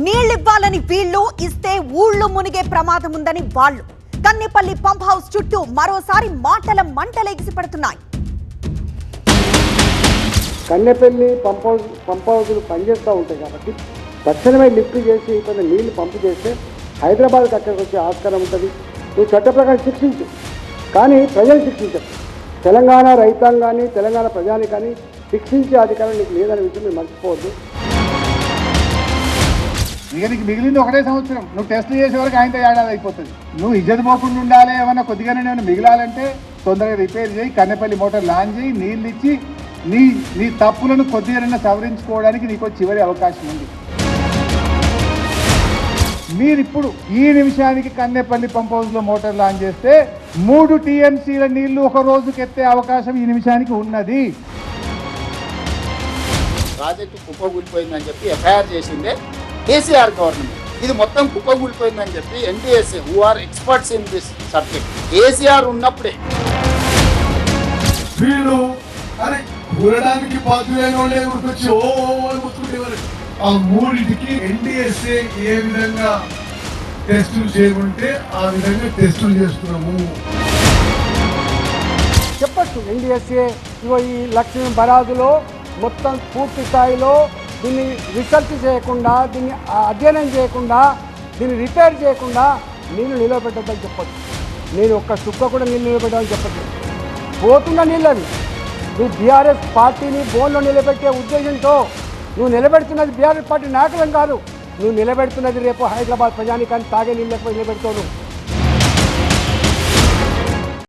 నీళ్లివ్వాలని వీళ్లు ఇస్తే ఊళ్ళు మునిగే ప్రమాదం ఉందని వాళ్ళు. కన్నెపల్లి పంప్ హౌస్ చుట్టూ మరోసారి మాటల మంటలేగిసి పడుతున్నాయి. కన్నెపల్లి పంప్ హౌస్లు పనిచేస్తూ ఉంటాయి కాబట్టి తక్షణమే లిఫ్ట్ చేసి కొంత నీళ్లు పంపు చేస్తే హైదరాబాద్కి అక్కడికి వచ్చే ఆస్కారం ఉంటుంది. నువ్వు చట్ట ప్రకారం శిక్షించు, కానీ ప్రజలు శిక్షించరు. తెలంగాణ రైతాంగాన్ని, తెలంగాణ ప్రజాని కానీ శిక్షించే అధికారం నీకు లేదనే విషయం మీరు మర్చిపోవద్దు. నీకు మిగిలింది ఒకటే సంవత్సరం. నువ్వు టెస్టులు చేసే వరకు ఆయనతో ఏడాది అయిపోతుంది. నువ్వు ఇజ్జత్ పోకుండా ఉండాలి, ఏమన్నా కొద్దిగానే నేను మిగిలాలంటే తొందరగా రిపేర్ చేయి, కన్నెపల్లి మోటార్ లాంచ్ చేయి, నీళ్ళు ఇచ్చి నీ తప్పులను కొద్దిగా సవరించుకోవడానికి నీకు చివరి అవకాశం ఉంది. మీరిప్పుడు ఈ నిమిషానికి కన్నెపల్లి పంప్ హౌస్లో మోటార్ లాంచ్ చేస్తే 3 TMCల నీళ్లు ఒక రోజుకి ఎత్తే అవకాశం ఈ నిమిషానికి ఉన్నది. ప్రాజెక్టు కుప్పకూలిపోయిందని చెప్పి ఎఫ్ఐఆర్ చేసిందే కేసీఆర్ గవర్నమెంట్. ఇది మొత్తం కుప్పకూలిపోయిందని చెప్పి NTSA who are experts in this subject KCR ఉన్నప్పుడే వీళ్ళు అరే కూరడానికి బాధ్యులైన వాళ్ళే గుర్తొచ్చి గుర్తుండేవారు. ఆ మూడింటికి NTSA ఏ విధంగా టెస్టులు చేయకుంటే ఆ విధంగా టెస్టులు చేస్తున్నాము. చెప్పచ్చు NTSA ఈ లక్ష్మీ బరాదులో మొత్తం పూర్తి స్థాయిలో దీన్ని రీసెర్చ్ చేయకుండా, దీన్ని అధ్యయనం చేయకుండా, దీన్ని రిపేర్ చేయకుండా నీళ్ళు నిలబెట్టద్దని చెప్పచ్చు. నేను ఒక్క చుక్క కూడా నీళ్ళు నిలబెట్టాలని చెప్పచ్చు. పోతున్న నీళ్ళని నువ్వు బీఆర్ఎస్ పార్టీని బోన్లో నిలబెట్టే ఉద్దేశంతో నువ్వు నిలబెడుతున్నది బీఆర్ఎస్ పార్టీ నాయకులం కాదు. నువ్వు నిలబెడుతున్నది రేపు హైదరాబాద్ ప్రజానికాన్ని తాగే నీళ్ళకు నిలబెడతావు.